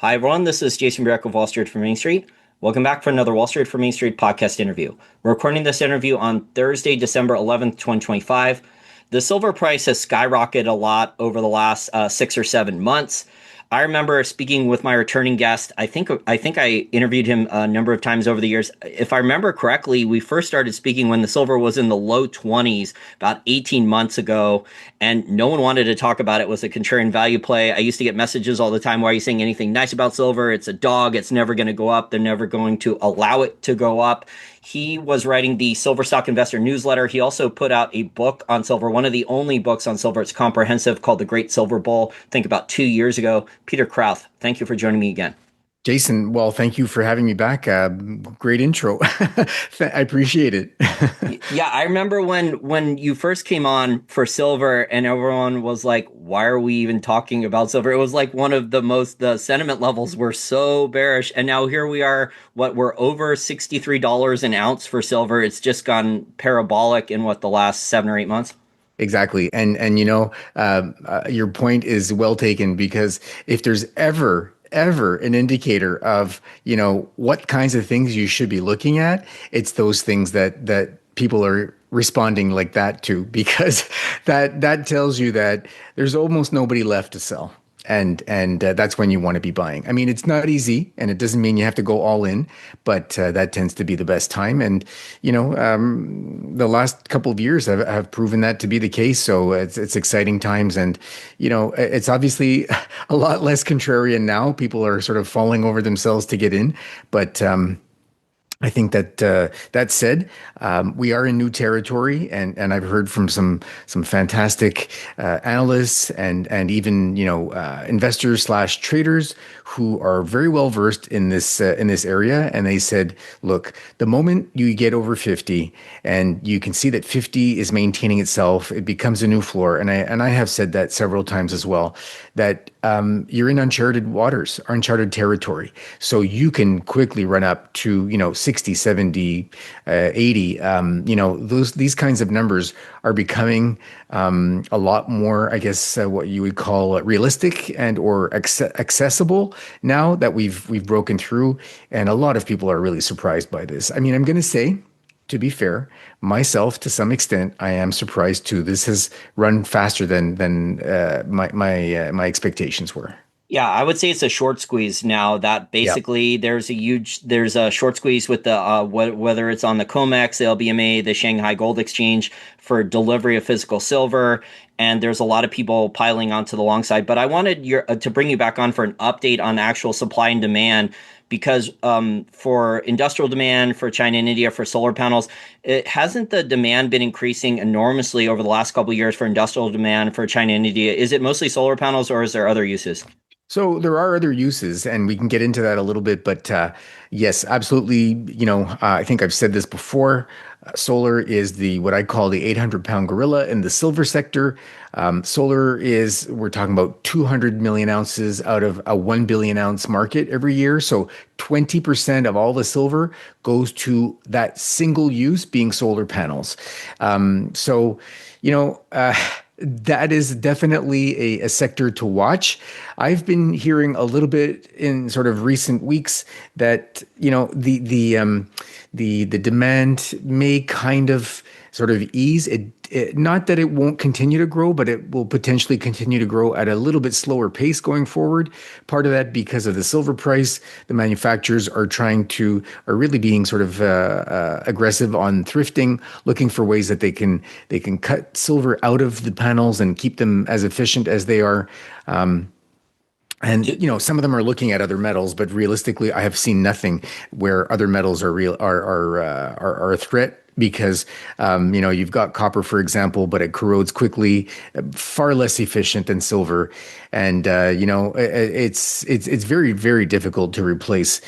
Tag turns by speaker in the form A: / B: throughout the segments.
A: Hi, everyone. This is Jason Burek of Wall Street for Main Street. Welcome back for another Wall Street for Main Street podcast interview. We're recording this interview on Thursday, December 11th, 2025. The silver price has skyrocketed a lot over the last 6 or 7 months. I remember speaking with my returning guest. I think I interviewed him a number of times over the years. If I remember correctly, we first started speaking when the silver was in the low 20s about 18 months ago, and no one wanted to talk about it. It was a contrarian value play. I used to get messages all the time. Why are you saying anything nice about silver? It's a dog. It's never going to go up. They're never going to allow it to go up. He was writing the Silver Stock Investor newsletter. He also put out a book on silver, one of the only books on silver. It's comprehensive, called The Great Silver Bull, I think about 2 years ago. Peter Krauth, thank you for joining me again.
B: Jason, well, thank you for having me back. Great intro. I appreciate it.
A: Yeah, I remember when you first came on for silver and everyone was like, why are we even talking about silver? It was like one of the sentiment levels were so bearish. And now here we are, we're over $63 an ounce for silver. It's just gone parabolic in the last 7 or 8 months.
B: Exactly. Your point is well taken because if there's ever an indicator of, what kinds of things you should be looking at, it's those things that people are responding like that to, because that tells you that there's almost nobody left to sell. And that's when you want to be buying. I mean, it's not easy, and it doesn't mean you have to go all in, but that tends to be the best time. And the last couple of years have proven that to be the case. So it's exciting times, and it's obviously a lot less contrarian now. People are sort of falling over themselves to get in, but I think that said, we are in new territory, and I've heard from some fantastic analysts and even investors slash traders who are very well versed in this area, and they said, look, the moment you get over 50 and you can see that 50 is maintaining itself, it becomes a new floor, and I have said that several times as well, that you're in uncharted waters, uncharted territory, so you can quickly run up to 60, 70, 80. These kinds of numbers are becoming a lot more, I guess, what you would call realistic and or accessible now that we've broken through. And a lot of people are really surprised by this. I mean, I'm going to say, to be fair, myself to some extent, I am surprised too. This has run faster than my expectations were.
A: Yeah, I would say it's a short squeeze now. That
B: Yeah.
A: basically there's a short squeeze with the whether it's on the COMEX, the LBMA, the Shanghai Gold Exchange for delivery of physical silver, and there's a lot of people piling onto the long side. But I wanted to bring you back on for an update on actual supply and demand, because for industrial demand for China and India for solar panels, it hasn't the demand been increasing enormously over the last couple of years for industrial demand for China and India? Is it mostly solar panels, or is there other uses?
B: So there are other uses, and we can get into that a little bit. But yes, absolutely. I think I've said this before. Solar is the what I call the 800-pound gorilla in the silver sector. Solar is we're talking about 200 million ounces out of a 1 billion ounce market every year. So 20% of all the silver goes to that single use being solar panels. So you know. That is definitely a sector to watch. I've been hearing a little bit in sort of recent weeks that the demand may kind of sort of ease. Not that it won't continue to grow, but it will potentially continue to grow at a little bit slower pace going forward. Part of that because of the silver price. The manufacturers are really being sort of aggressive on thrifting, looking for ways that they can cut silver out of the panels and keep them as efficient as they are. And some of them are looking at other metals, but realistically, I have seen nothing where other metals are real are a threat, because you've got copper, for example, but it corrodes quickly, far less efficient than silver, and it's very, very difficult to replace.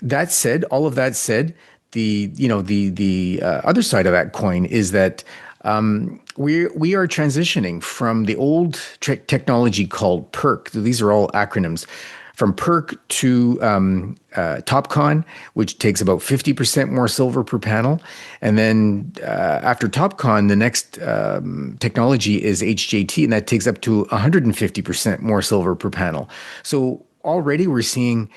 B: That said, all of that said, the other side of that coin is that we are transitioning from the old technology called PERC. These are all acronyms. From PERC to TopCon, which takes about 50% more silver per panel. And then after TopCon, the next technology is HJT, and that takes up to 150% more silver per panel. So already we're seeing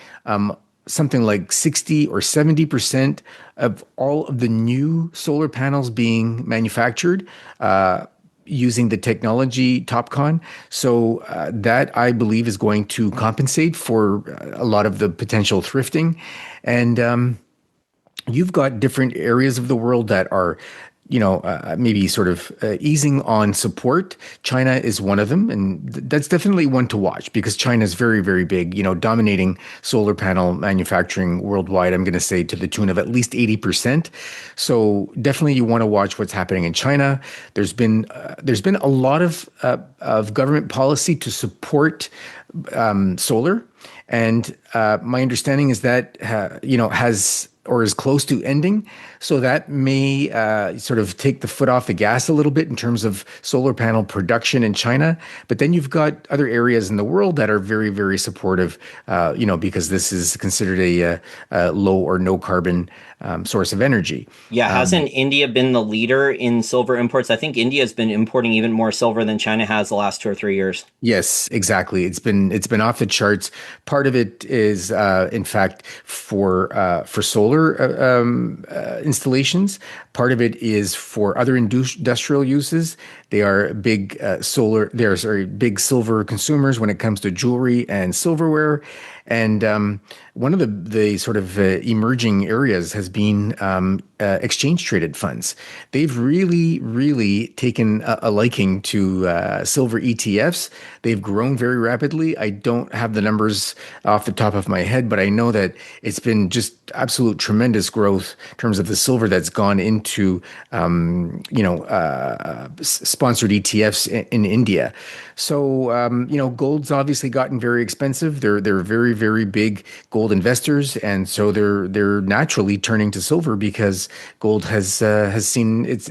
B: something like 60 or 70% of all of the new solar panels being manufactured using the technology TopCon. So that I believe is going to compensate for a lot of the potential thrifting. And you've got different areas of the world that are, maybe sort of easing on support. China is one of them, and that's definitely one to watch because China is very, very big, dominating solar panel manufacturing worldwide. I'm going to say to the tune of at least 80%. So definitely you want to watch what's happening in China. There's been a lot of government policy to support solar, and my understanding is that has or is close to ending. So that may sort of take the foot off the gas a little bit in terms of solar panel production in China. But then you've got other areas in the world that are very, very supportive, because this is considered a low or no carbon source of energy.
A: Yeah, hasn't India been the leader in silver imports? I think India has been importing even more silver than China has the last 2 or 3 years.
B: Yes, exactly. It's been off the charts. Part of it is, in fact, for solar installations. Part of it is for other industrial uses. They are big big silver consumers when it comes to jewelry and silverware. And one of the sort of emerging areas has been exchange traded funds. They've really, really taken a liking to silver ETFs. They've grown very rapidly. I don't have the numbers off the top of my head, but I know that it's been just absolute tremendous growth in terms of the silver that's gone into sponsored ETFs in India. So gold's obviously gotten very expensive. They're very, very big gold investors, and so they're naturally turning to silver because gold has seen its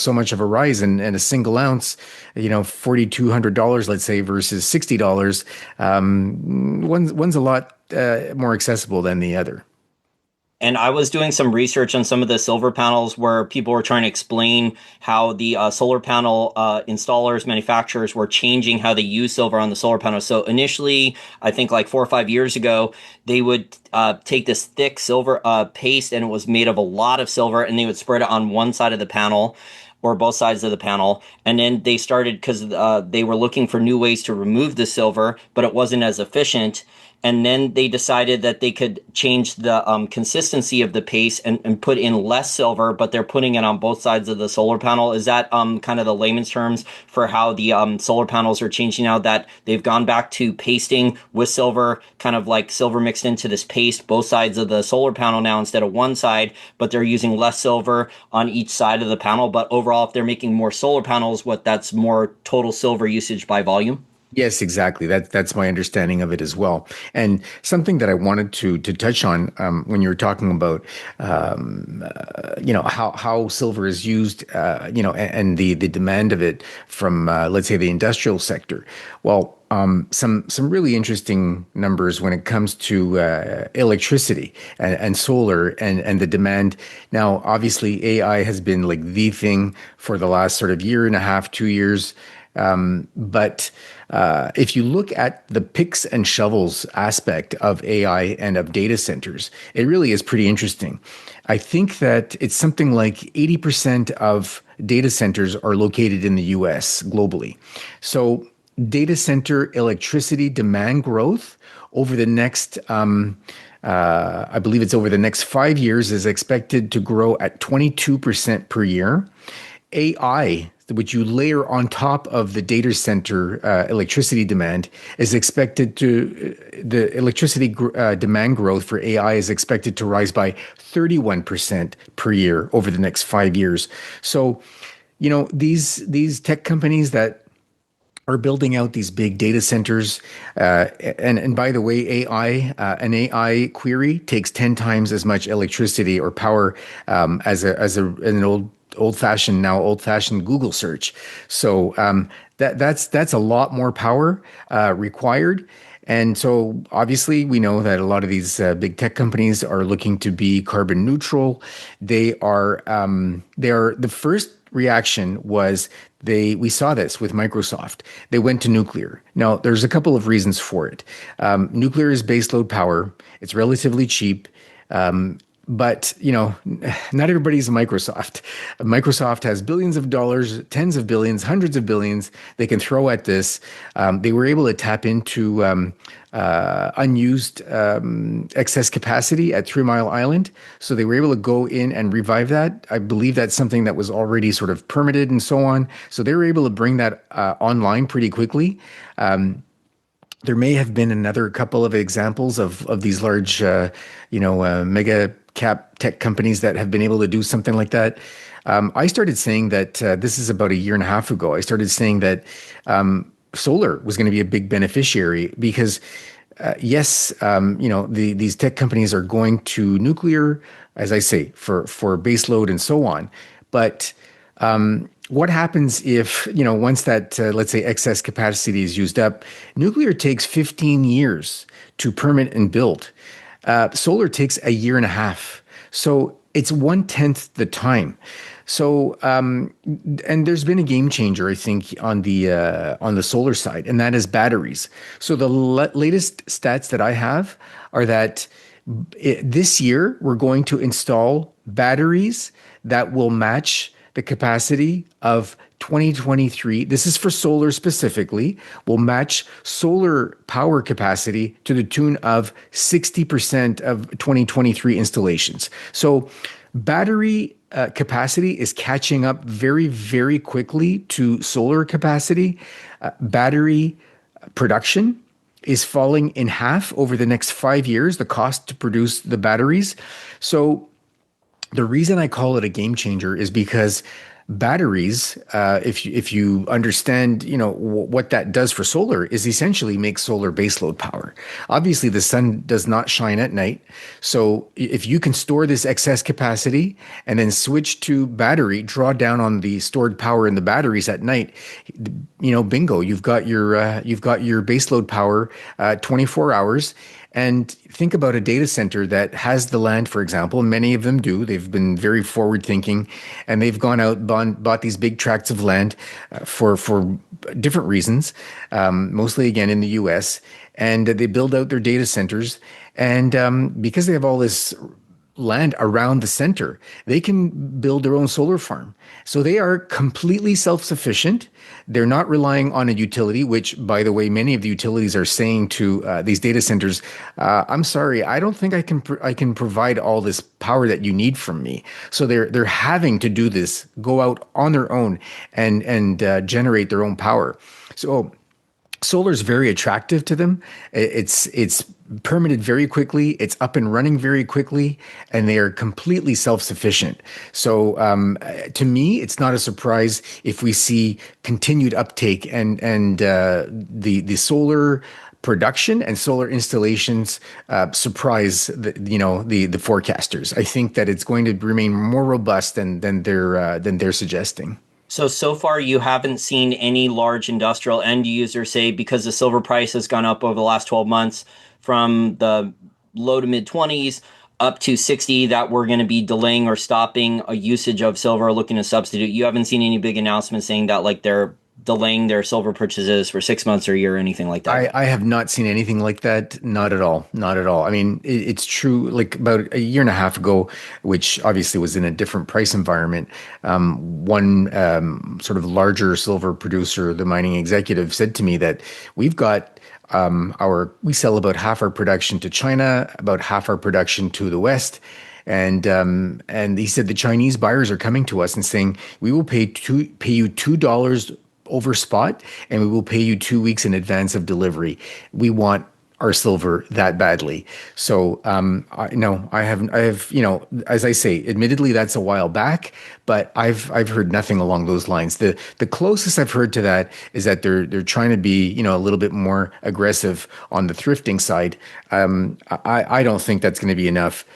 B: so much of a rise, and a single ounce, $4,200, let's say, versus $60. One's a lot more accessible than the other.
A: And I was doing some research on some of the silver panels where people were trying to explain how the solar panel installers, manufacturers were changing how they use silver on the solar panel. So initially, I think like 4 or 5 years ago, they would take this thick silver paste, and it was made of a lot of silver, and they would spread it on one side of the panel or both sides of the panel. And then they started, because they were looking for new ways to remove the silver, but it wasn't as efficient. And then they decided that they could change the consistency of the paste and put in less silver, but they're putting it on both sides of the solar panel. Is that kind of the layman's terms for how the solar panels are changing now, that they've gone back to pasting with silver, kind of like silver mixed into this paste, both sides of the solar panel now instead of one side, but they're using less silver on each side of the panel. But overall, if they're making more solar panels, that's more total silver usage by volume?
B: Yes, exactly. That's my understanding of it as well. And something that I wanted to touch on when you were talking about how silver is used, and the demand of it from let's say the industrial sector. Well, some really interesting numbers when it comes to electricity and solar and the demand. Now, obviously, AI has been like the thing for the last sort of year and a half, 2 years. But if you look at the picks and shovels aspect of AI and of data centers, it really is pretty interesting. I think that it's something like 80% of data centers are located in the US globally. So data center electricity demand growth over the next, I believe it's over the next 5 years, is expected to grow at 22% per year. AI, which you layer on top of the data center electricity demand, is expected to, the electricity demand growth for AI is expected to rise by 31% per year over the next 5 years. So, these tech companies that are building out these big data centers, and by the way, an AI query takes 10 times as much electricity or power as an old-fashioned Google search. So that's a lot more power required. And so obviously we know that a lot of these big tech companies are looking to be carbon neutral. They are the first reaction was we saw this with Microsoft. They went to nuclear. Now, there's a couple of reasons for it. Nuclear is baseload power. It's relatively cheap. But not everybody's Microsoft. Microsoft has billions of dollars, tens of billions, hundreds of billions they can throw at this. They were able to tap into unused excess capacity at 3 Mile Island. So they were able to go in and revive that. I believe that's something that was already sort of permitted and so on. So they were able to bring that online pretty quickly. There may have been another couple of examples of these large, mega cap tech companies that have been able to do something like that. I started saying that this is about a year and a half ago. I started saying that solar was going to be a big beneficiary because, yes, these tech companies are going to nuclear, as I say, for baseload and so on. But what happens if, once that, let's say, excess capacity is used up? Nuclear takes 15 years to permit and build. Solar takes a year and a half. So it's 1/10 the time. So, and there's been a game changer, I think, on the solar side, and that is batteries. So the latest stats that I have are that this year we're going to install batteries that will match the capacity of 2023. This is for solar specifically, will match solar power capacity to the tune of 60% of 2023 installations. So battery capacity is catching up very, very quickly to solar capacity. Battery production is falling in half over the next 5 years, the cost to produce the batteries. So the reason I call it a game changer is because batteries, if you understand, what that does for solar, is essentially make solar baseload power. Obviously, the sun does not shine at night, so if you can store this excess capacity and then switch to battery, draw down on the stored power in the batteries at night, bingo, you've got your baseload power 24 hours. And think about a data center that has the land, for example. Many of them do. They've been very forward thinking, and they've gone out bought these big tracts of land for different reasons, mostly again in the U.S. And they build out their data centers, and because they have all this land around the center, they can build their own solar farm. So they are completely self-sufficient. They're not relying on a utility, which, by the way, many of the utilities are saying to these data centers, "I'm sorry, I don't think I can provide all this power that you need from me." So they're having to do this, go out on their own and generate their own power. So solar is very attractive to them. It's permitted very quickly. It's up and running very quickly, and they are completely self-sufficient. So to me, it's not a surprise if we see continued uptake and the solar production and solar installations surprise the forecasters. I think that it's going to remain more robust than they're suggesting.
A: So far, you haven't seen any large industrial end user say, because the silver price has gone up over the last 12 months from the low to mid 20s up to 60, that we're going to be delaying or stopping a usage of silver, looking to substitute. You haven't seen any big announcements saying that, like, they're delaying their silver purchases for 6 months or a year or anything like that?
B: I have not seen anything like that. Not at all. Not at all. I mean, it's true. Like about a year and a half ago, which obviously was in a different price environment, one sort of larger silver producer, the mining executive, said to me that we've got we sell about half our production to China, about half our production to the West. And he said the Chinese buyers are coming to us and saying, we will pay you $2 over spot, and we will pay you 2 weeks in advance of delivery. We want our silver that badly. So I have, as I say, admittedly that's a while back, but I've heard nothing along those lines. The closest I've heard to that is that they're trying to be, a little bit more aggressive on the thrifting side. I don't think that's going to be enough.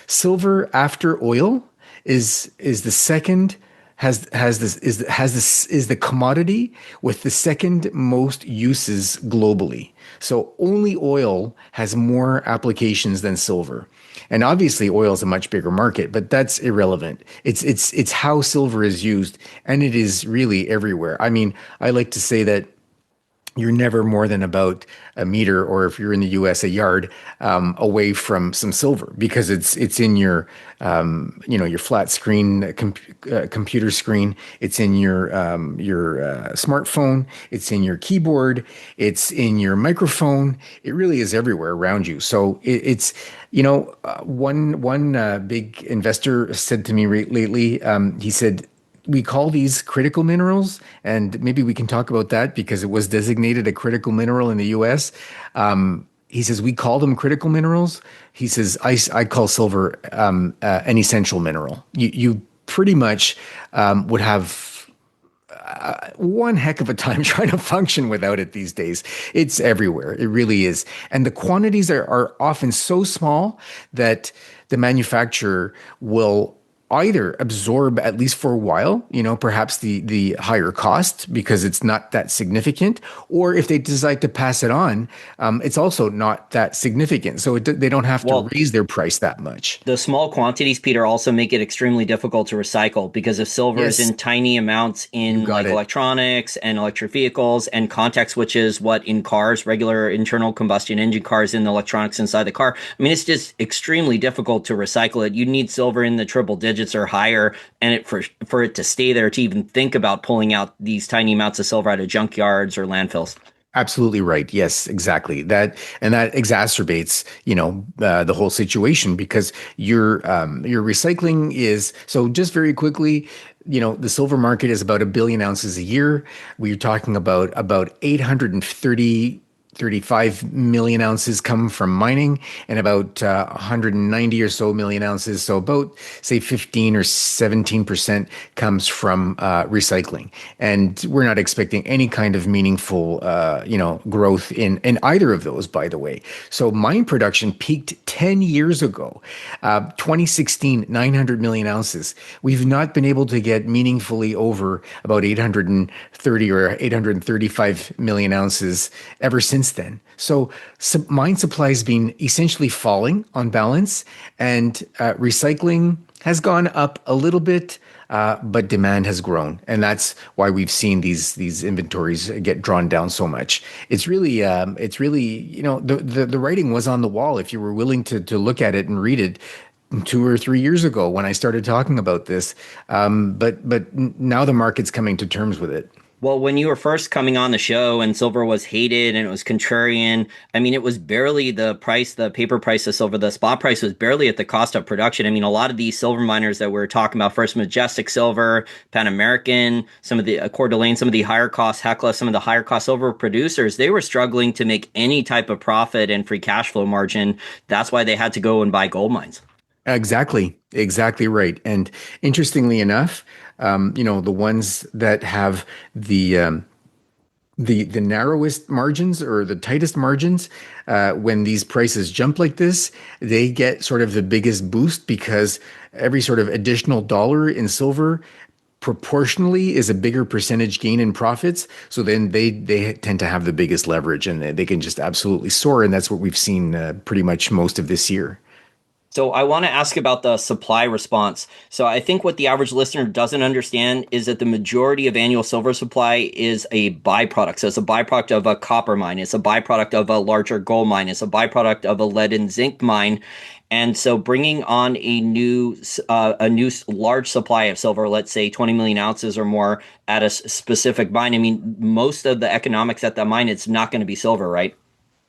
B: Silver after oil is the second is the commodity with the second most uses globally. So only oil has more applications than silver. And obviously oil is a much bigger market, but that's irrelevant. It's how silver is used, and it is really everywhere. I mean, I like to say that you're never more than about a meter, or if you're in the US, a yard away from some silver, because it's in your your flat screen computer screen. It's in your smartphone. It's in your keyboard. It's in your microphone. It really is everywhere around you. So it's one big investor said to me lately. He said, we call these critical minerals, and maybe we can talk about that because it was designated a critical mineral in the US. He says, we call them critical minerals. He says, I call silver an essential mineral. You pretty much would have one heck of a time trying to function without it these days. It's everywhere. It really is. And the quantities are often so small that the manufacturer will either absorb, at least for a while, perhaps the higher cost because it's not that significant, or if they decide to pass it on, it's also not that significant. So they don't have to
A: Well,
B: raise their price that much.
A: the small quantities, Peter, also make it extremely difficult to recycle because if silver is
B: Yes,
A: in tiny amounts
B: you
A: in
B: got
A: like
B: it.
A: electronics and electric vehicles and contact switches, what in cars, regular internal combustion engine cars, in the electronics inside the car, I mean, it's just extremely difficult to recycle it. You need silver in the triple digits or higher, and for it to stay there to even think about pulling out these tiny amounts of silver out of junkyards or landfills.
B: Absolutely right. Yes, exactly. That exacerbates, the whole situation because your recycling is so. Just very quickly, the silver market is about 1 billion ounces a year. We're talking about 835 million ounces come from mining, and about 190 or so million ounces, so about say 15 or 17% comes from recycling. And we're not expecting any kind of meaningful growth in either of those, by the way. So mine production peaked 10 years ago, 2016, 900 million ounces. We've not been able to get meaningfully over about 830 or 835 million ounces ever since then. So mine supply has been essentially falling on balance, and recycling has gone up a little bit, but demand has grown, and that's why we've seen these inventories get drawn down so much. It's really the writing was on the wall if you were willing to look at it and read it 2 or 3 years ago when I started talking about this. But now the market's coming to terms with it.
A: Well, when you were first coming on the show and silver was hated and it was contrarian, I mean, it was barely the price, the paper price of silver, the spot price was barely at the cost of production. I mean, a lot of these silver miners that we're talking about, First Majestic Silver, Pan American, some of the Coeur d'Alene, some of the higher cost Hecla, some of the higher cost silver producers, they were struggling to make any type of profit and free cash flow margin. That's why they had to go and buy gold mines.
B: Exactly right. And interestingly enough, the ones that have the narrowest margins or the tightest margins, when these prices jump like this, they get sort of the biggest boost because every sort of additional dollar in silver proportionally is a bigger percentage gain in profits. So then they tend to have the biggest leverage, and they can just absolutely soar. And that's what we've seen pretty much most of this year.
A: So I want to ask about the supply response. So I think what the average listener doesn't understand is that the majority of annual silver supply is a byproduct. So it's a byproduct of a copper mine. It's a byproduct of a larger gold mine. It's a byproduct of a lead and zinc mine. And so bringing on a new large supply of silver, let's say 20 million ounces or more at a specific mine. I mean, most of the economics at that mine, it's not going to be silver, right?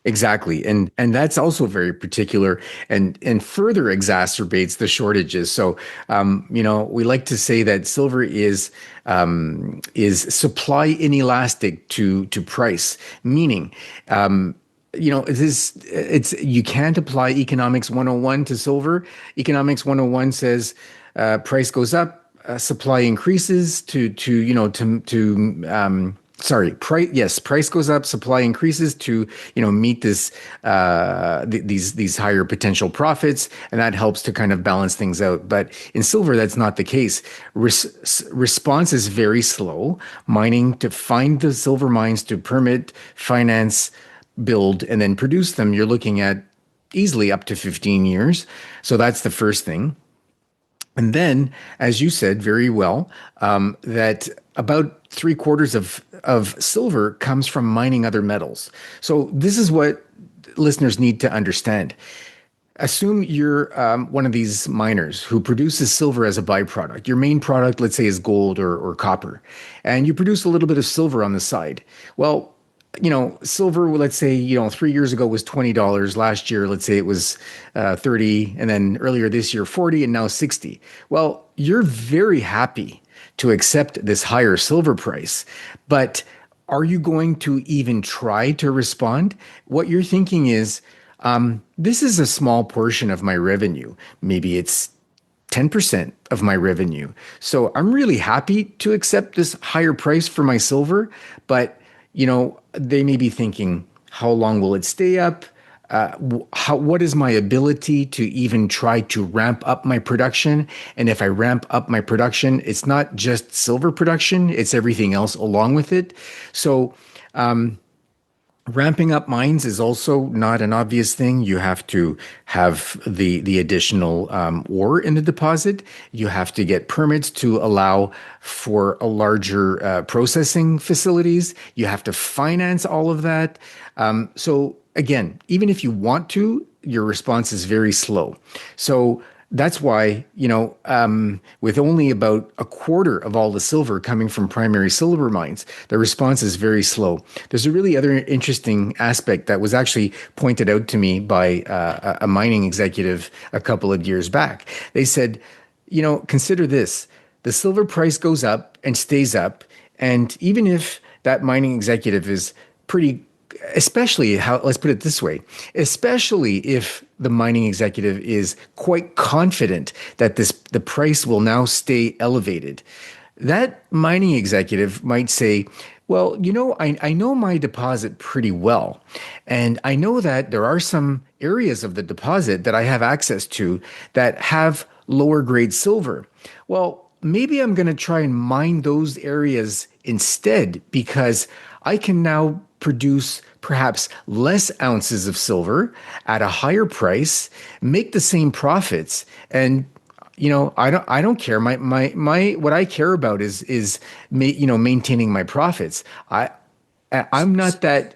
B: Exactly. And that's also very particular and further exacerbates the shortages. So we like to say that silver is supply inelastic to price, meaning it's you can't apply economics 101 to silver. Economics 101 says price goes up, supply increases to Sorry, price. Yes, price goes up, supply increases to meet these higher potential profits, and that helps to kind of balance things out. But in silver, that's not the case. Response is very slow. Mining to find the silver mines to permit, finance, build, and then produce them. You're looking at easily up to 15 years. So that's the first thing. And then, as you said very well, that about three-quarters of silver comes from mining other metals. So this is what listeners need to understand. Assume you're one of these miners who produces silver as a byproduct. Your main product, let's say, is gold or copper, and you produce a little bit of silver on the side. Well, silver, let's say, 3 years ago was $20. Last year, let's say it was 30, and then earlier this year, 40, and now 60. Well, you're very happy to accept this higher silver price, but are you going to even try to respond? What you're thinking is, this is a small portion of my revenue. Maybe it's 10% of my revenue. So I'm really happy to accept this higher price for my silver, but they may be thinking, how long will it stay up? What is my ability to even try to ramp up my production? And if I ramp up my production, it's not just silver production, it's everything else along with it. So, ramping up mines is also not an obvious thing. You have to have the additional ore in the deposit. You have to get permits to allow for a larger processing facilities. You have to finance all of that. So again, even if you want to, your response is very slow. So that's why, with only about a quarter of all the silver coming from primary silver mines, the response is very slow. There's a really other interesting aspect that was actually pointed out to me by a mining executive a couple of years back. They said, consider this, the silver price goes up and stays up. And even if that mining executive is pretty, let's put it this way, especially if the mining executive is quite confident that the price will now stay elevated, that mining executive might say, well, I know my deposit pretty well, and I know that there are some areas of the deposit that I have access to that have lower grade silver. Well, maybe I'm going to try and mine those areas instead, because I can now produce perhaps less ounces of silver at a higher price, make the same profits. And I don't care. My what I care about is maintaining my profits. I'm not that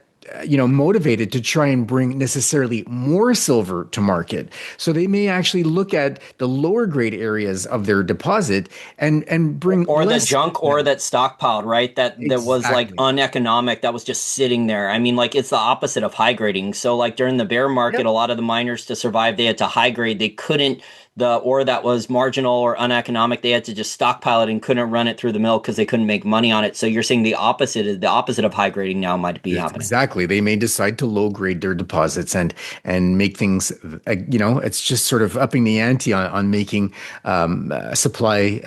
B: motivated to try and bring necessarily more silver to market. So they may actually look at the lower grade areas of their deposit and bring
A: or
B: less,
A: the junk ore that's stockpiled, right? That was like
B: exactly.
A: uneconomic, that was just sitting there. I mean, like it's the opposite of high grading. So like during the bear market,
B: Yep.
A: a lot of the miners to survive, they had to high grade. They couldn't the ore that was marginal or uneconomic, they had to just stockpile it and couldn't run it through the mill because they couldn't make money on it. So you're saying the opposite of high grading now might be happening.
B: Exactly. They may decide to low grade their deposits and make things, it's just sort of upping the ante on making supply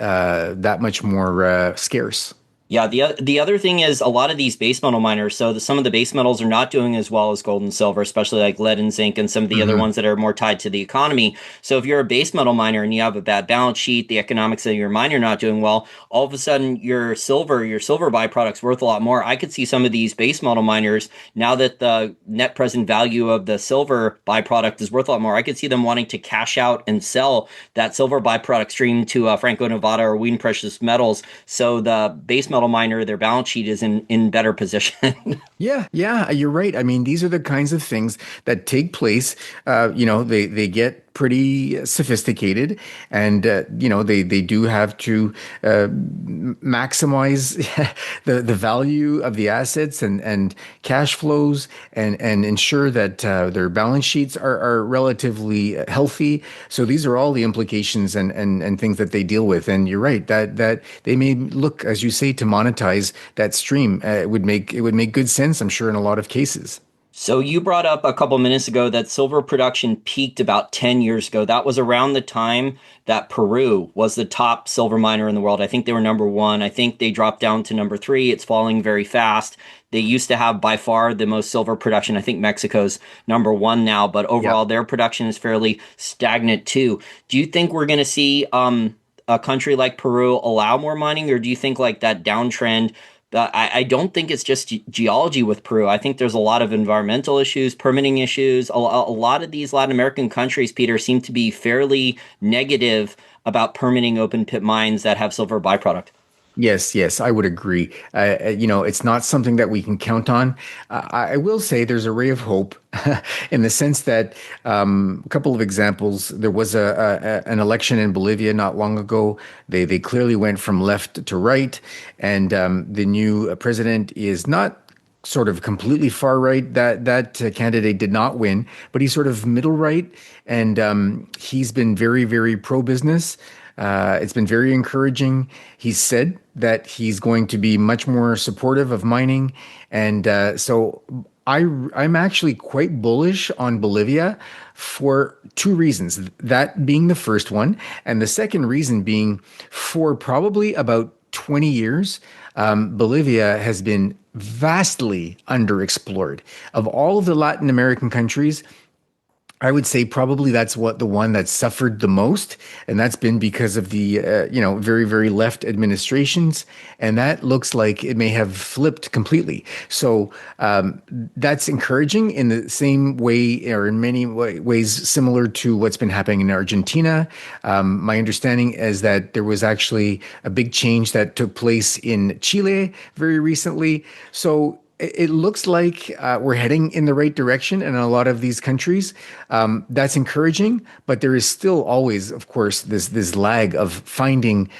B: that much more scarce.
A: Yeah, the other thing is a lot of these base metal miners, so some of the base metals are not doing as well as gold and silver, especially like lead and zinc and some of the other
B: Hmm.
A: ones that are more tied to the economy. So if you're a base metal miner and you have a bad balance sheet, the economics of your mine are not doing well, all of a sudden your silver byproduct's worth a lot more. I could see some of these base metal miners, now that the net present value of the silver byproduct is worth a lot more, I could see them wanting to cash out and sell that silver byproduct stream to Franco-Nevada or Wheaton Precious Metals. So the base metal miner, their balance sheet is in better position.
B: Yeah, you're right. I mean, these are the kinds of things that take place. They get pretty sophisticated, and they do have to maximize the value of the assets and cash flows and ensure that their balance sheets are relatively healthy. So these are all the implications and things that they deal with. And you're right that they may look, as you say, to monetize that stream. It would make good sense, I'm sure, in a lot of cases.
A: So you brought up a couple minutes ago that silver production peaked about 10 years ago. That was around the time that Peru was the top silver miner in the world. I think they were number one. I think they dropped down to number three. It's falling very fast. They used to have by far the most silver production. I think Mexico's number one now, but
B: Yeah.
A: overall their production is fairly stagnant too. Do you think we're going to see a country like Peru allow more mining, or do you think like that downtrend? I don't think it's just geology with Peru. I think there's a lot of environmental issues, permitting issues. A lot of these Latin American countries, Peter, seem to be fairly negative about permitting open pit mines that have silver byproduct.
B: Yes, yes, I would agree. It's not something that we can count on. I will say there's a ray of hope in the sense that a couple of examples. There was an election in Bolivia not long ago. They clearly went from left to right, and the new president is not sort of completely far right. That candidate did not win, but he's sort of middle right, and he's been very, very pro business. It's been very encouraging. He's said that he's going to be much more supportive of mining, and I'm actually quite bullish on Bolivia for two reasons. That being the first one, and the second reason being for probably about 20 years, Bolivia has been vastly underexplored. Of all of the Latin American countries, I would say probably that's what the one that suffered the most, and that's been because of the very very left administrations, and that looks like it may have flipped completely. So that's encouraging in the same way, or in many ways similar to what's been happening in Argentina. My understanding is that there was actually a big change that took place in Chile very recently. So it looks like we're heading in the right direction in a lot of these countries. That's encouraging, but there is still always, of course, this lag of finding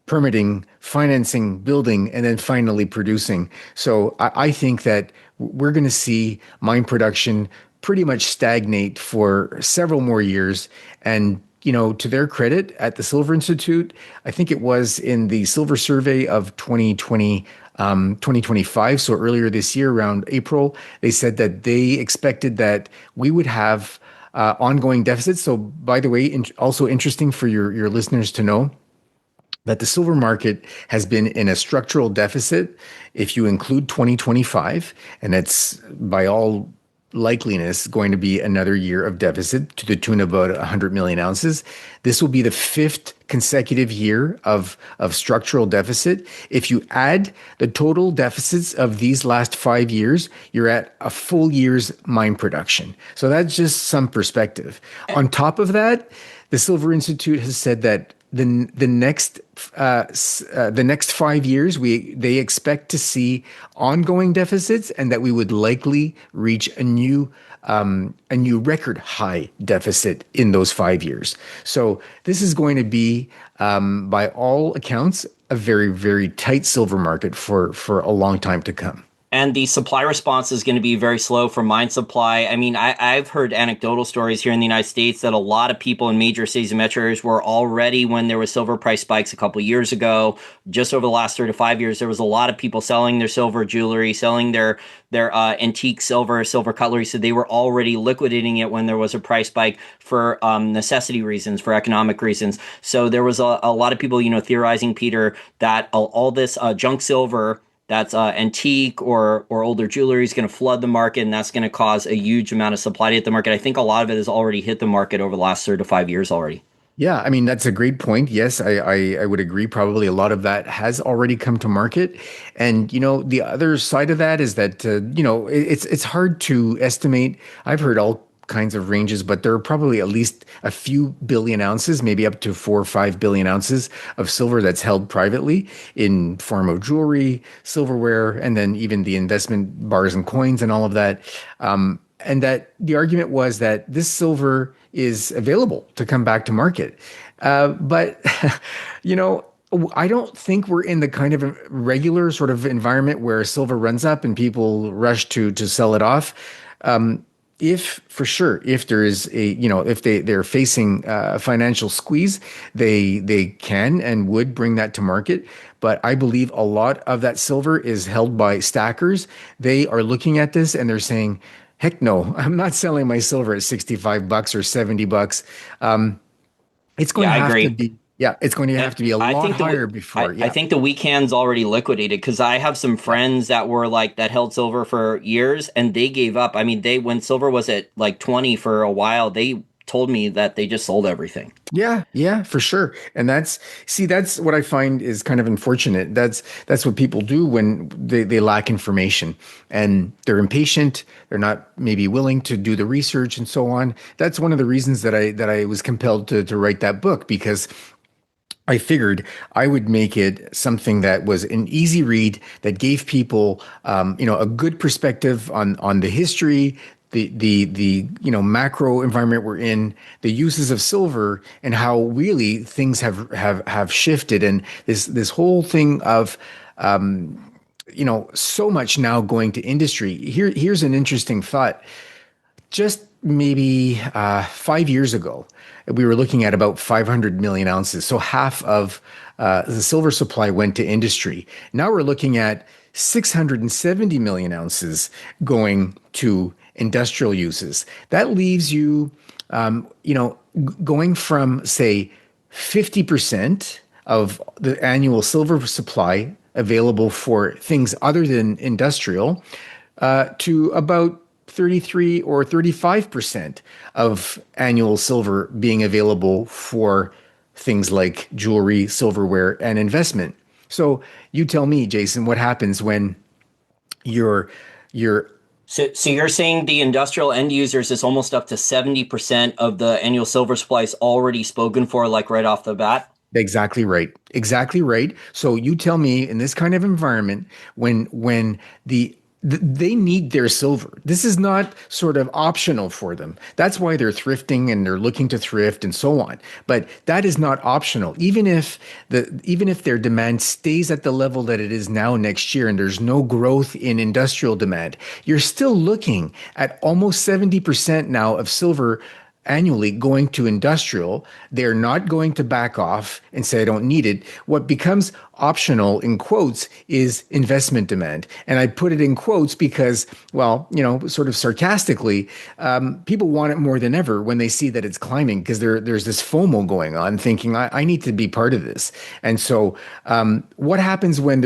B: permitting, financing, building, and then finally producing. So I think that we're going to see mine production pretty much stagnate for several more years. And to their credit, at the Silver Institute, I think it was in the Silver Survey of 2025. So earlier this year, around April, they said that they expected that we would have ongoing deficits. So, by the way, also interesting for your listeners to know that the silver market has been in a structural deficit if you include 2025, and that's by all likeliness going to be another year of deficit to the tune of about 100 million ounces. This will be the fifth consecutive year of structural deficit. If you add the total deficits of these last 5 years, you're at a full year's mine production. So that's just some perspective. On top of that, the Silver Institute has said that the next 5 years, they expect to see ongoing deficits, and that we would likely reach a new record high deficit in those 5 years. So this is going to be, by all accounts, a very, very tight silver market for a long time to come.
A: And the supply response is going to be very slow for mine supply. I mean, I've heard anecdotal stories here in the United States that a lot of people in major cities and metro areas were already, when there was silver price spikes a couple of years ago, just over the last 3 to 5 years, there was a lot of people selling their silver jewelry, selling their antique silver cutlery. So they were already liquidating it when there was a price spike for necessity reasons, for economic reasons. So there was a lot of people, theorizing, Peter, that all this junk silver that's antique or older jewelry is going to flood the market, and that's going to cause a huge amount of supply to hit the market. I think a lot of it has already hit the market over the last 3 to 5 years already.
B: Yeah, I mean, that's a great point. Yes, I would agree. Probably a lot of that has already come to market. And, the other side of that is that, it's hard to estimate. I've heard all kinds of ranges, but there are probably at least a few billion ounces, maybe up to 4 or 5 billion ounces of silver that's held privately in form of jewelry, silverware, and then even the investment bars and coins and all of that. And that the argument was that this silver is available to come back to market. But, I don't think we're in the kind of regular sort of environment where silver runs up and people rush to sell it off. if for sure, if there is a, if they're facing a financial squeeze, they can and would bring that to market. But I believe a lot of that silver is held by stackers. They are looking at this and they're saying, heck no, I'm not selling my silver at $65 or $70. Um, it's going
A: Yeah,
B: to
A: I
B: have to
A: agree.
B: be, yeah, it's going to have
A: And
B: to be a
A: I
B: lot
A: think
B: higher
A: I,
B: before.
A: I
B: Yeah.
A: think the weak hand's already liquidated because I have some
B: Yeah.
A: friends that were like that held silver for years and they gave up. I mean, they when silver was at like 20 for a while, they told me that they just sold everything.
B: Yeah, yeah, for sure. And that's what I find is kind of unfortunate. That's what people do when they lack information and they're impatient, they're not maybe willing to do the research and so on. That's one of the reasons that I was compelled to write that book because I figured I would make it something that was an easy read that gave people, a good perspective on the history, the macro environment we're in, the uses of silver, and how really things have shifted, and this whole thing of so much now going to industry. Here's an interesting thought. Just maybe 5 years ago, we were looking at about 500 million ounces. So half of the silver supply went to industry. Now we're looking at 670 million ounces going to industrial uses. That leaves you, going from, say, 50% of the annual silver supply available for things other than industrial to about 33 or 35% of annual silver being available for things like jewelry, silverware, and investment. So you tell me, Jason, what happens when you're
A: So you're saying the industrial end users is almost up to 70% of the annual silver supply is already spoken for, like right off the bat?
B: exactly right. Exactly right. So you tell me in this kind of environment when they need their silver. This is not sort of optional for them. That's why they're thrifting and they're looking to thrift and so on. But that is not optional. Even if their demand stays at the level that it is now next year and there's no growth in industrial demand, you're still looking at almost 70% now of silver annually going to industrial. They're not going to back off and say, I don't need it. What becomes optional in quotes is investment demand. And I put it in quotes because, well, sort of sarcastically, people want it more than ever when they see that it's climbing because there's this FOMO going on thinking, I need to be part of this. And so what happens when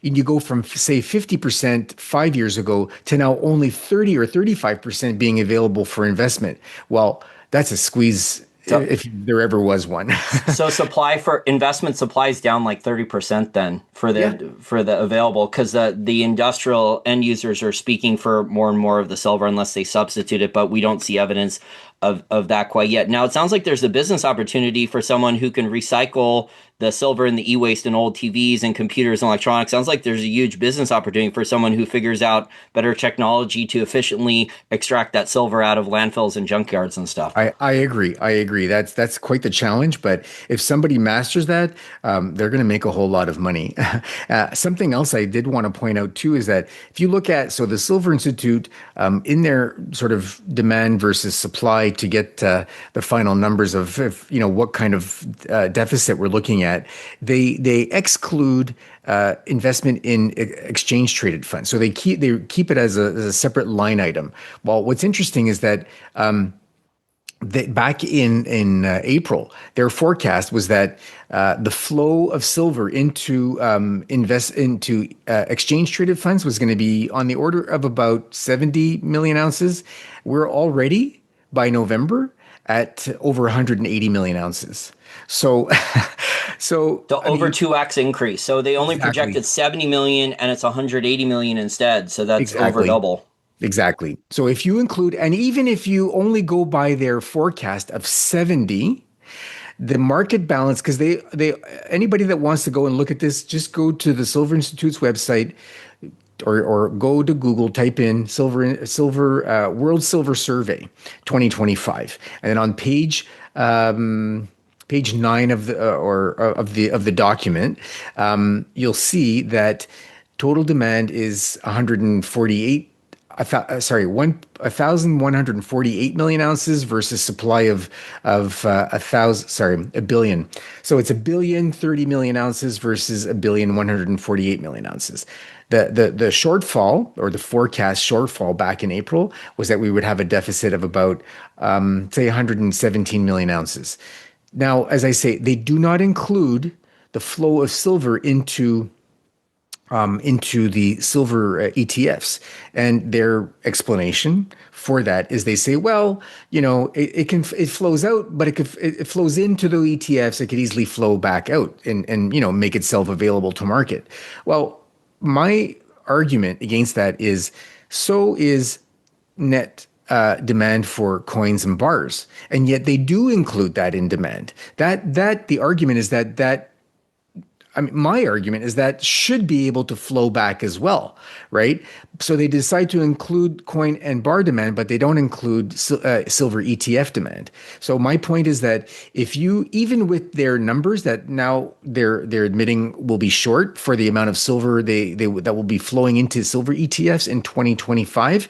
B: you go from, say, 50% 5 years ago to now only 30 or 35% being available for investment? Well, that's a squeeze
A: So
B: if there ever was one.
A: so supply for investment supply is down like 30% then
B: Yeah.
A: for the available because the industrial end users are speaking for more and more of the silver unless they substitute it, but we don't see evidence of that quite yet. Now it sounds like there's a business opportunity for someone who can recycle the silver and the e-waste in old TVs and computers and electronics. Sounds like there's a huge business opportunity for someone who figures out better technology to efficiently extract that silver out of landfills and junkyards and stuff.
B: I agree. I agree. That's quite the challenge. But if somebody masters that, they're going to make a whole lot of money. Something else I did want to point out too is that if you look at the Silver Institute in their sort of demand versus supply to get the final numbers of what kind of deficit we're looking at, they exclude investment in exchange traded funds. So they keep it as a separate line item. Well, what's interesting is that. Back in April, their forecast was that the flow of silver into invest into exchange traded funds was going to be on the order of about 70 million ounces. We're already by November at over 180 million ounces. So,
A: The
B: I
A: over
B: mean,
A: 2x increase. So they only
B: exactly,
A: projected 70 million and it's 180 million instead. So that's over
B: exactly.
A: double.
B: Exactly. So if you include, and even if you only go by their forecast of 70, the market balance, because anybody that wants to go and look at this, just go to the Silver Institute's website or go to Google, type in World Silver Survey 2025. And then on page 9 of the document, you'll see that total demand is 148 1,148 million ounces versus supply of a thousand, sorry, a billion. So it's 1,030,000,000 ounces versus 1,148,000,000 ounces. The shortfall or the forecast shortfall back in April was that we would have a deficit of about say 117 million ounces. Now, as I say, they do not include the flow of silver into the silver ETFs. And their explanation for that is they say, well, it flows out, but it flows into the ETFs. It could easily flow back out and make itself available to market. Well, my argument against that is so is net demand for coins and bars, and yet they do include that in demand. That the argument is that I mean, my argument is that should be able to flow back as well, right? So they decide to include coin and bar demand, but they don't include silver ETF demand. So my point is that if you, even with their numbers that now they're admitting will be short for the amount of silver that will be flowing into silver ETFs in 2025,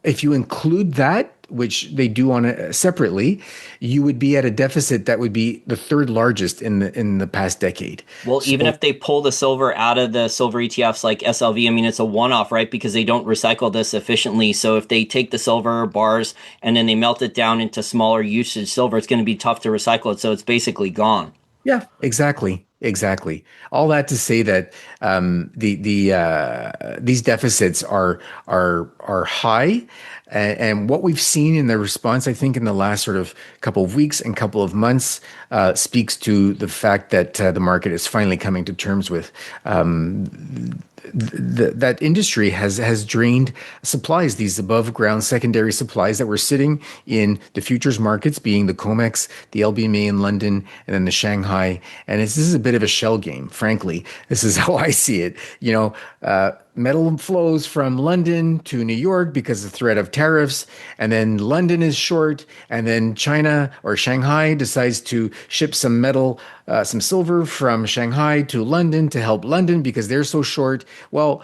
B: if you include that, which they do separately, you would be at a deficit that would be the third largest in the past decade.
A: Well, even
B: So
A: if they pull the silver out of the silver ETFs like SLV, I mean, it's a one-off, right? Because they don't recycle this efficiently. So if they take the silver bars and then they melt it down into smaller usage silver, it's going to be tough to recycle it. So it's basically gone.
B: yeah, exactly. Exactly. All that to say that these deficits are high, and what we've seen in the response, I think, in the last sort of couple of weeks and couple of months, speaks to the fact that the market is finally coming to terms with that industry has drained supplies, these above ground secondary supplies that were sitting in the futures markets, being the COMEX, the LBMA in London, and then the Shanghai. And this is a bit of a shell game, frankly. This is how I see it. Metal flows from London to New York because of the threat of tariffs, and then London is short, and then China or Shanghai decides to ship some metal, some silver from Shanghai to London to help London because they're so short. Well,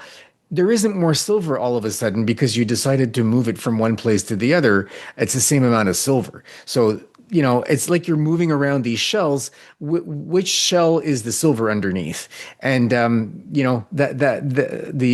B: there isn't more silver all of a sudden because you decided to move it from one place to the other. It's the same amount of silver. So it's like you're moving around these shells. Which shell is the silver underneath? And the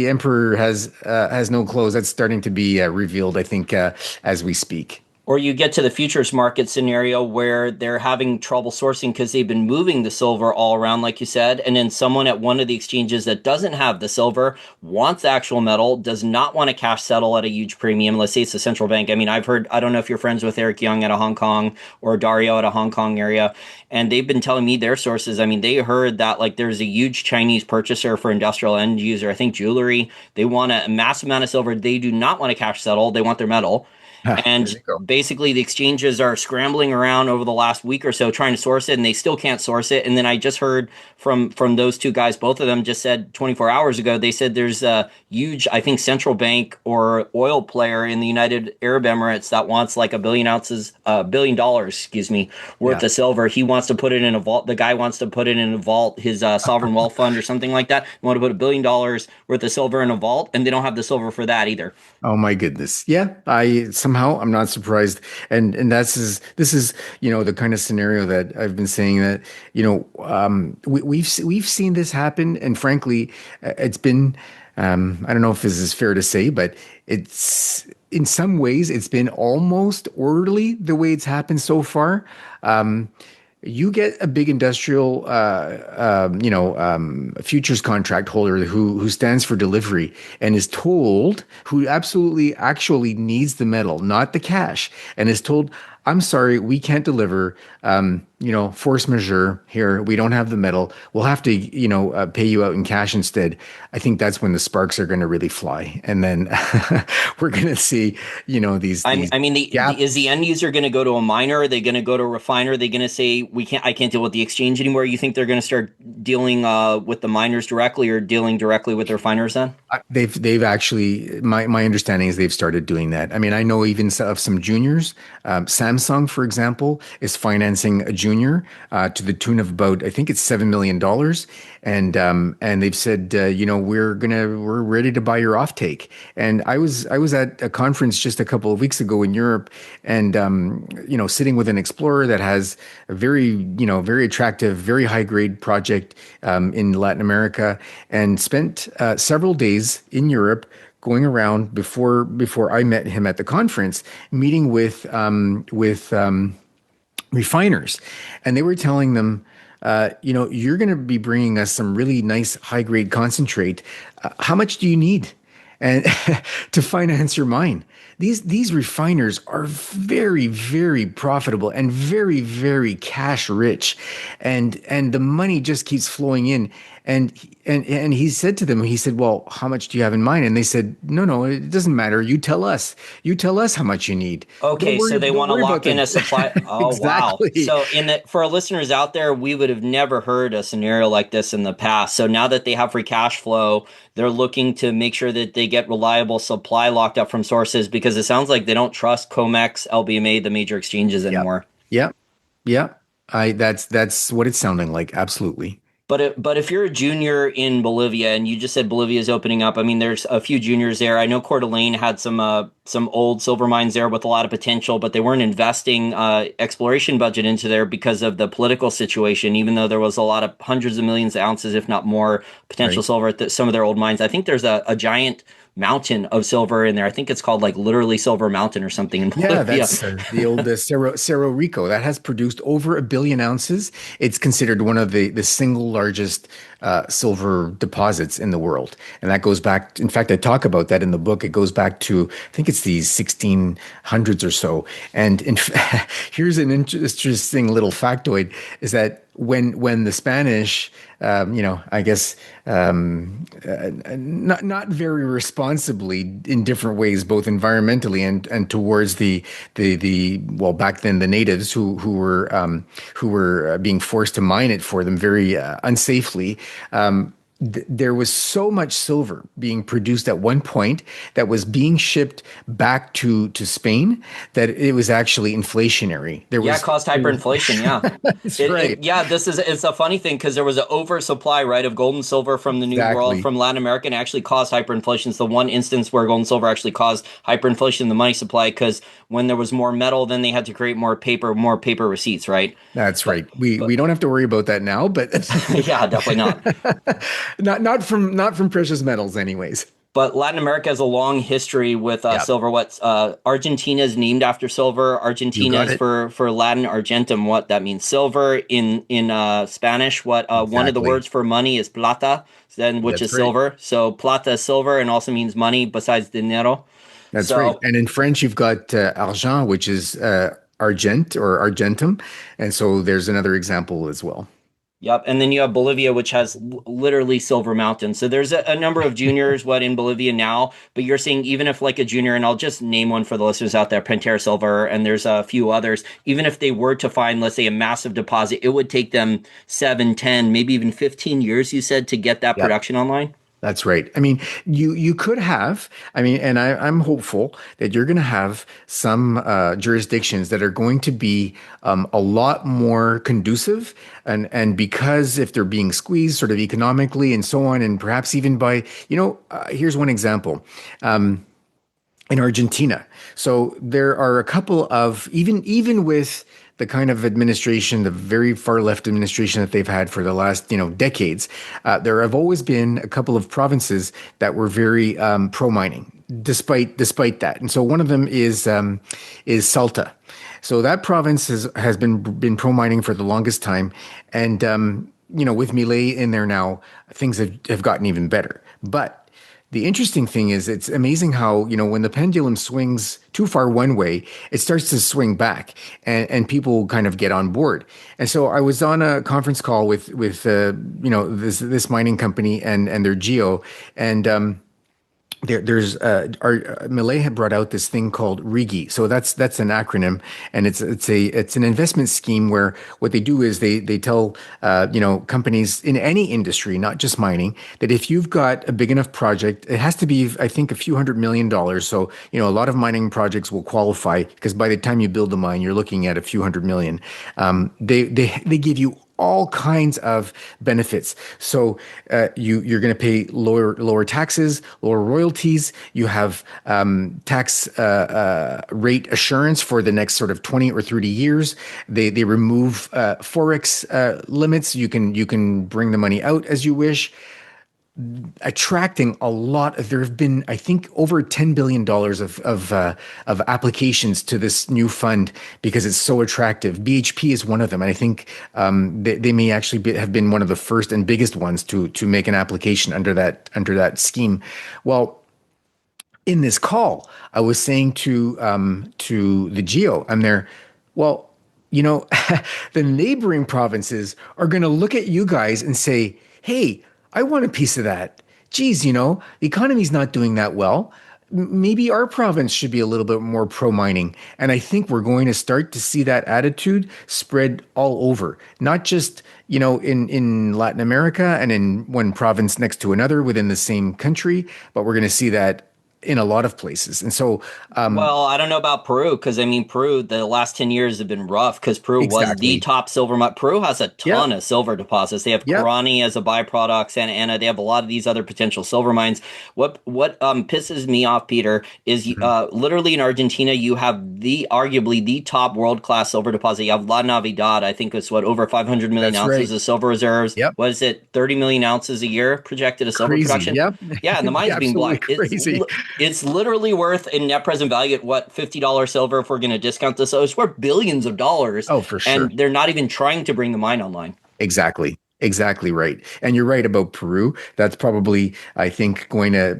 B: emperor has no clothes. That's starting to be revealed, I think, as we speak.
A: Or you get to the futures market scenario where they're having trouble sourcing because they've been moving the silver all around, like you said, and then someone at one of the exchanges that doesn't have the silver wants the actual metal, does not want to cash settle at a huge premium. Let's say it's the central bank. I mean, I don't know if you're friends with Eric Young out of Hong Kong or Dario at a Hong Kong area, and they've been telling me their sources. I mean, they heard that like there's a huge Chinese purchaser for industrial end user, I think jewelry. They want a massive amount of silver. They do not want to cash settle. They want their metal.
B: There
A: And
B: you go.
A: basically, the exchanges are scrambling around over the last week or so trying to source it, and they still can't source it. And then I just heard from those two guys, both of them just said 24 hours ago, they said there's a huge, I think, central bank or oil player in the United Arab Emirates that wants like $1 billion, excuse me, worth
B: Yeah.
A: of silver. He wants to put it in a vault. The guy wants to put it in a vault, his sovereign wealth fund or something like that. They want to put $1 billion worth of silver in a vault, and they don't have the silver for that either.
B: Oh my goodness. Yeah, I'm not surprised. And this is, the kind of scenario that I've been saying that, we've seen this happen. And frankly, it's been, I don't know if this is fair to say, but it's in some ways it's been almost orderly the way it's happened so far. You get a big industrial, futures contract holder who stands for delivery and is told, who absolutely actually needs the metal, not the cash, and is told, "I'm sorry, we can't deliver. Force majeure here. We don't have the metal. We'll have to, pay you out in cash instead." I think that's when the sparks are going to really fly, and then we're going to see, these
A: I mean,
B: gaps.
A: is the end user going to go to a miner? Are they going to go to a refiner? Are they going to say I can't deal with the exchange anymore? You think they're going to start dealing with the miners directly or dealing directly with the refiners then?
B: They've actually, my understanding is they've started doing that. I mean, I know even of some juniors, Samsung, for example, is financing a junior to the tune of about, I think it's $7 million, and they've said, we're ready to buy your offtake. And I was at a conference just a couple of weeks ago in Europe, and sitting with an explorer that has a very attractive, very high grade project in Latin America, and spent several days in Europe going around before I met him at the conference, meeting with refiners, and they were telling them, you're going to be bringing us some really nice high grade concentrate. How much do you need, and to finance your mine? These refiners are very, very profitable and very, very cash rich, and the money just keeps flowing in. And he said to them, he said, "Well, how much do you have in mind?" And they said, "No, it doesn't matter. You tell us. You tell us how much you need.
A: Okay, so they
B: Don't
A: want to
B: worry
A: lock
B: about
A: in
B: the
A: a supply. Oh, wow.
B: exactly,
A: So for our listeners out there, we would have never heard a scenario like this in the past. So now that they have free cash flow, they're looking to make sure that they get reliable supply locked up from sources, because it sounds like they don't trust COMEX, LBMA, the major exchanges
B: yeah,
A: anymore.
B: yeah, yeah. That's what it's sounding like. Absolutely,
A: But if you're a junior in Bolivia, and you just said Bolivia is opening up, I mean, there's a few juniors there. I know Coeur d'Alene had some old silver mines there with a lot of potential, but they weren't investing exploration budget into there because of the political situation. Even though there was a lot of hundreds of millions of ounces, if not more, potential
B: right.
A: silver at some of their old mines. I think there's a giant mountain of silver in there. I think it's called like literally Silver Mountain or something in
B: Yeah,
A: Bolivia.
B: that's the old Cerro Rico that has produced over 1 billion ounces. It's considered one of the single largest silver deposits in the world, and that goes back. In fact, I talk about that in the book. It goes back to, I think it's the 1600s or so. And here's an interesting little factoid: is that when the Spanish, I guess, not very responsibly in different ways, both environmentally and towards the well, back then, the natives who were being forced to mine it for them very unsafely. There was so much silver being produced at one point that was being shipped back to Spain that it was actually inflationary.
A: Yeah, it caused hyperinflation. Yeah.
B: That's right.
A: Yeah, it's a funny thing because there was an oversupply, right, of gold and silver from the New World,
B: Exactly.
A: from Latin America, and actually caused hyperinflation. It's the one instance where gold and silver actually caused hyperinflation in the money supply, because when there was more metal, then they had to create more paper receipts, right?
B: That's
A: But
B: right. We
A: but
B: don't have to worry about that now, but
A: yeah, definitely not.
B: not from precious metals anyways.
A: But Latin America has a long history with
B: Yeah,
A: silver. Argentina is named after silver.
B: you
A: Argentina
B: got
A: is
B: it.
A: for Latin argentum. What that means, silver in Spanish. What one of the
B: Exactly.
A: words for money is plata, then which is
B: That's right.
A: silver. So plata is silver and also means money besides dinero.
B: That's right.
A: So
B: And in French, you've got argent, which is argent or argentum. And so there's another example as well.
A: yep, and then you have Bolivia, which has literally silver mountains. So there's a number of juniors, what in Bolivia now, but you're seeing even if like a junior, and I'll just name one for the listeners out there, Pantera Silver, and there's a few others. Even if they were to find, let's say, a massive deposit, it would take them 7, 10, maybe even 15 years, you said, to get that
B: Yep.
A: production online.
B: That's right. I mean, you could have, I mean, and I'm hopeful that you're going to have some jurisdictions that are going to be a lot more conducive, and because if they're being squeezed sort of economically and so on, and perhaps even by, here's one example. In Argentina. So there are a couple of, even with the kind of administration, the very far left administration that they've had for the last decades, there have always been a couple of provinces that were very pro mining, despite that. And so one of them is Salta. So that province has been pro mining for the longest time, and with Milei in there now, things have gotten even better. But the interesting thing is, it's amazing how, when the pendulum swings too far one way, it starts to swing back, and people kind of get on board. And so I was on a conference call with this mining company and their geo, and there's our Millet had brought out this thing called RIGI. So that's an acronym, and it's an investment scheme where what they do is they tell companies in any industry, not just mining, that if you've got a big enough project, it has to be, I think, a few $100 million. So a lot of mining projects will qualify because by the time you build the mine, you're looking at a few hundred million. They give you all kinds of benefits. So you're going to pay lower taxes, lower royalties. You have tax rate assurance for the next sort of 20 or 30 years. They remove forex limits. You can bring the money out as you wish, attracting a lot of, there have been, I think, over $10 billion of applications to this new fund because it's so attractive. BHP is one of them, and I think they may actually have been one of the first and biggest ones to make an application under that scheme. Well, in this call, I was saying to the Geo, I'm there. Well, the neighboring provinces are going to look at you guys and say, "Hey, I want a piece of that. Geez, the economy's not doing that well. Maybe our province should be a little bit more pro mining." And I think we're going to start to see that attitude spread all over, not just, in Latin America and in one province next to another within the same country, but we're going to see that in a lot of places. And so,
A: Well, I don't know about Peru because I mean Peru, the last 10 years have been rough because Peru was the
B: exactly.
A: top silver mine. Peru has a ton
B: Yep.
A: of silver deposits. They have
B: Yep.
A: Guarani as a byproduct, Santa Ana. They have a lot of these other potential silver mines. What pisses me off, Peter, is
B: Mhm.
A: literally in Argentina you have the arguably the top world class silver deposit. You have La Navidad. I think it's what over 500 million
B: That's right.
A: ounces of silver reserves.
B: Yep.
A: What is it? 30 million ounces a year projected of silver
B: Crazy.
A: production.
B: Yep.
A: Yeah, and the mine's being
B: Absolutely
A: blocked.
B: crazy.
A: It's literally worth in net present value at what $50 silver if we're going to discount this. So it's worth billions of dollars,
B: Oh, for sure.
A: and they're not even trying to bring the mine online.
B: Exactly. Exactly right. And you're right about Peru. That's probably, I think, going to,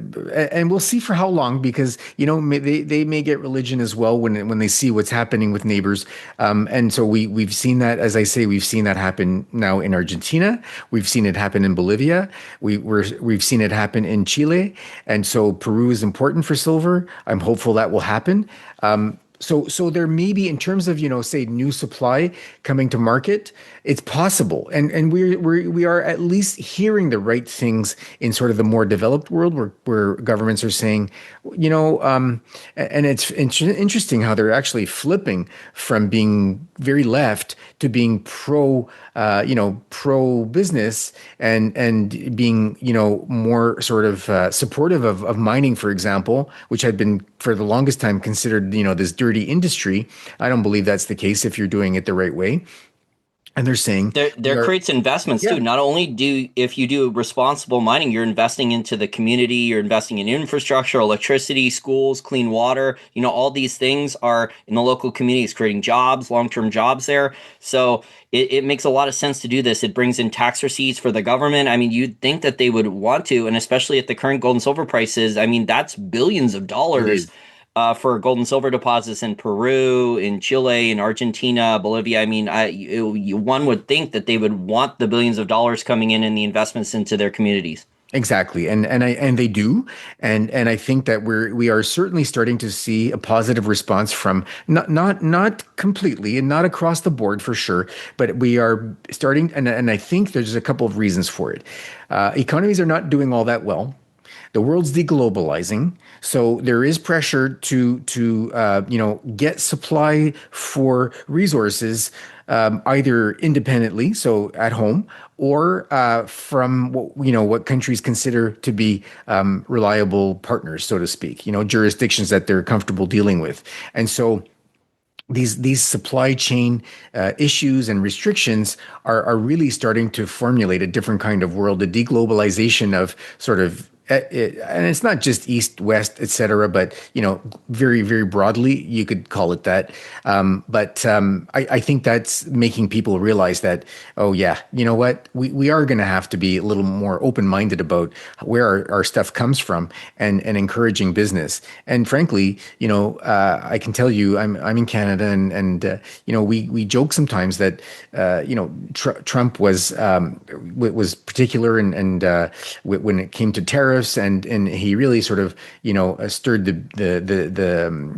B: and we'll see for how long, because, they may get religion as well when they see what's happening with neighbors. And so we've seen that, as I say, we've seen that happen now in Argentina. We've seen it happen in Bolivia. We've seen it happen in Chile. And so Peru is important for silver. I'm hopeful that will happen. So there may be, in terms of, say, new supply coming to market, it's possible, and we are at least hearing the right things in sort of the more developed world, where governments are saying, and it's interesting how they're actually flipping from being very left to being pro business, and being, more sort of supportive of mining, for example, which had been for the longest time considered, this dirty industry. I don't believe that's the case if you're doing it the right way. And they're saying we
A: There
B: are,
A: creates investments
B: yeah,
A: too. Not only do if you do responsible mining, you're investing into the community, you're investing in infrastructure, electricity, schools, clean water. All these things are in the local communities, creating jobs, long-term jobs there. So it makes a lot of sense to do this. It brings in tax receipts for the government. I mean, you'd think that they would want to, and especially at the current gold and silver prices. I mean, that's billions of
B: it
A: dollars
B: is.
A: for gold and silver deposits in Peru, in Chile, in Argentina, Bolivia. I mean, one would think that they would want the billions of dollars coming in the investments into their communities.
B: Exactly, and they do, and I think that we are certainly starting to see a positive response from, not completely and not across the board for sure, but we are starting, and I think there's a couple of reasons for it. Economies are not doing all that well. The world's deglobalizing, so there is pressure to get supply for resources, either independently, so at home, or from what countries consider to be reliable partners, so to speak. Jurisdictions that they're comfortable dealing with, and so these supply chain issues and restrictions are really starting to formulate a different kind of world, a deglobalization of sort of, and it's not just east, west, et cetera, but very, very broadly, you could call it that. But I think that's making people realize that, oh yeah, you know what, we are going to have to be a little more open-minded about where our stuff comes from, and encouraging business. And frankly, I can tell you, I'm in Canada, and we joke sometimes that Trump was particular, and when it came to tariffs tariffs, and he really sort of stirred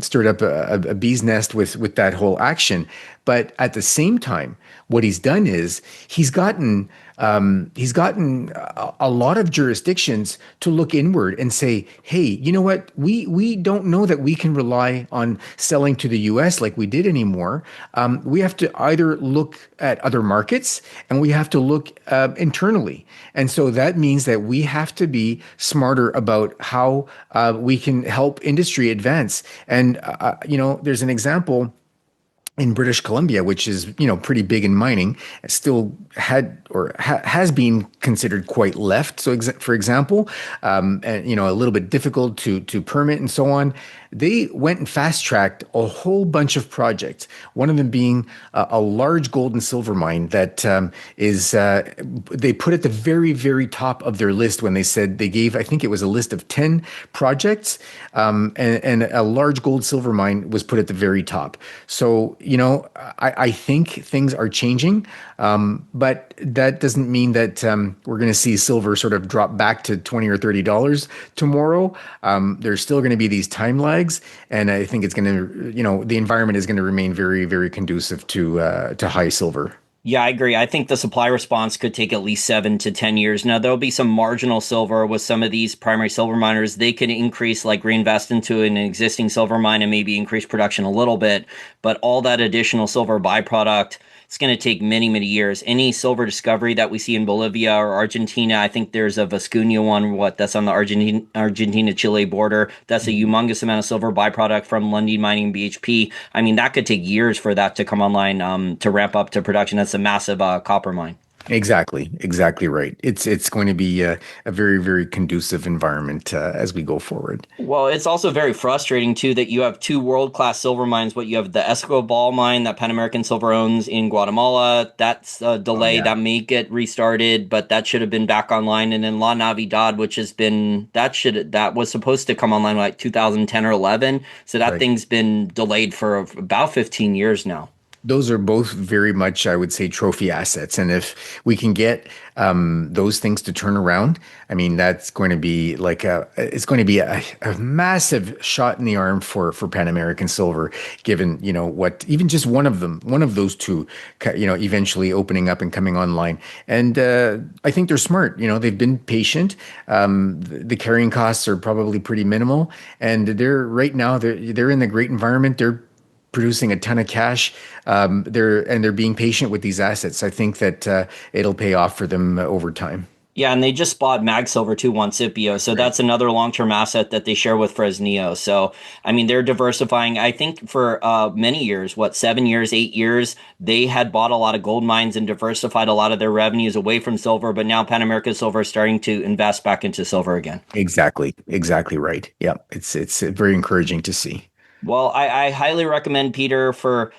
B: stirred up a bee's nest with that whole action. But at the same time, what he's done is he's gotten a lot of jurisdictions to look inward and say, hey, you know what? We don't know that we can rely on selling to the US like we did anymore. We have to either look at other markets, and we have to look internally. And so that means that we have to be smarter about how we can help industry advance. And, there's an example in British Columbia, which is, pretty big in mining, still has been considered quite left. So, for example, and, a little bit difficult to permit and so on. They went and fast tracked a whole bunch of projects. One of them being a large gold and silver mine that they put at the very, very top of their list when they said they gave, I think it was a list of 10 projects, and a large gold silver mine was put at the very top. So, I think things are changing, but that doesn't mean that we're going to see silver sort of drop back to $20 or $30 tomorrow. There's still going to be these time lags, and I think it's going to, the environment is going to remain very, very conducive to high silver.
A: Yeah, I agree. I think the supply response could take at least 7 to 10 years. Now, there'll be some marginal silver with some of these primary silver miners. They could increase, like reinvest into an existing silver mine and maybe increase production a little bit. But all that additional silver byproduct, it's going to take many, many years. Any silver discovery that we see in Bolivia or Argentina, I think there's a Vascuña one, that's on the Argentina-Chile border. That's a humongous amount of silver byproduct from Lundin Mining and BHP. I mean, that could take years for that to come online, to ramp up to production. That's a massive copper mine.
B: Exactly right. It's going to be a very, very conducive environment as we go forward.
A: Well, it's also very frustrating too that you have two world-class silver mines. What you have the Escobal mine that Pan American Silver owns in Guatemala. That's a delay that may get restarted, but that should have been back online. And then La Navidad, which has been that was supposed to come online like 2010 or 11. So that thing's been delayed for about 15 years now.
B: Those are both very much, I would say, trophy assets. And if we can get those things to turn around, I mean, that's going to be it's going to be a massive shot in the arm for Pan American Silver, given, what even just one of those two, eventually opening up and coming online. And I think they're smart. They've been patient. The carrying costs are probably pretty minimal. And they're in the great environment. They're producing a ton of cash. They're being patient with these assets. I think that it'll pay off for them over time.
A: Yeah, and they just bought Mag Silver too, Juancipio. So that's another long-term asset that they share with Fresnillo. So, I mean, they're diversifying. I think for many years, 7 years, 8 years, they had bought a lot of gold mines and diversified a lot of their revenues away from silver. But now Pan American Silver is starting to invest back into silver again.
B: Exactly right. Yeah, it's very encouraging to see.
A: Well, I highly recommend Peter for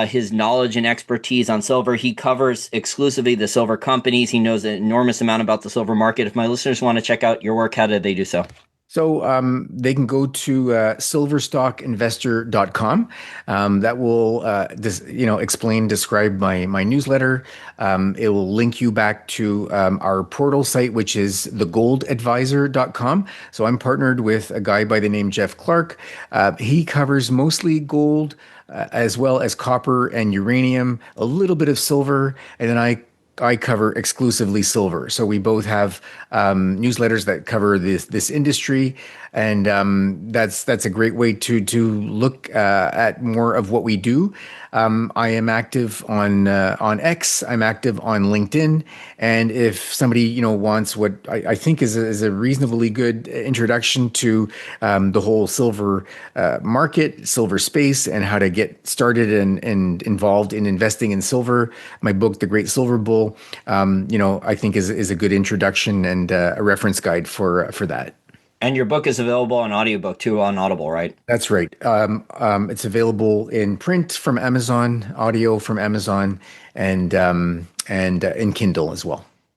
A: his knowledge and expertise on silver. He covers exclusively the silver companies. He knows an enormous amount about the silver market. If my listeners want to check out your work, how do they do so?
B: So they can go to silverstockinvestor.com. That will describe my newsletter. It will link you back to our portal site, which is thegooldadvisor.com. So I'm partnered with a guy by the name Jeff Clark. He covers mostly gold, as well as copper and uranium, a little bit of silver, and then I cover exclusively silver. So we both have newsletters that cover this industry, and that's a great way to look at more of what we do. I am active on X. I'm active on LinkedIn, and if somebody wants what I think is a reasonably good introduction to the whole silver market, silver space, and how to get started and involved in investing in silver, my book, The Great Silver Bull, I think is a good introduction and a reference guide for that.
A: And your book is available on audiobook too on Audible, right?
B: That's right. It's available in print from Amazon, audio from Amazon, and in Kindle as well.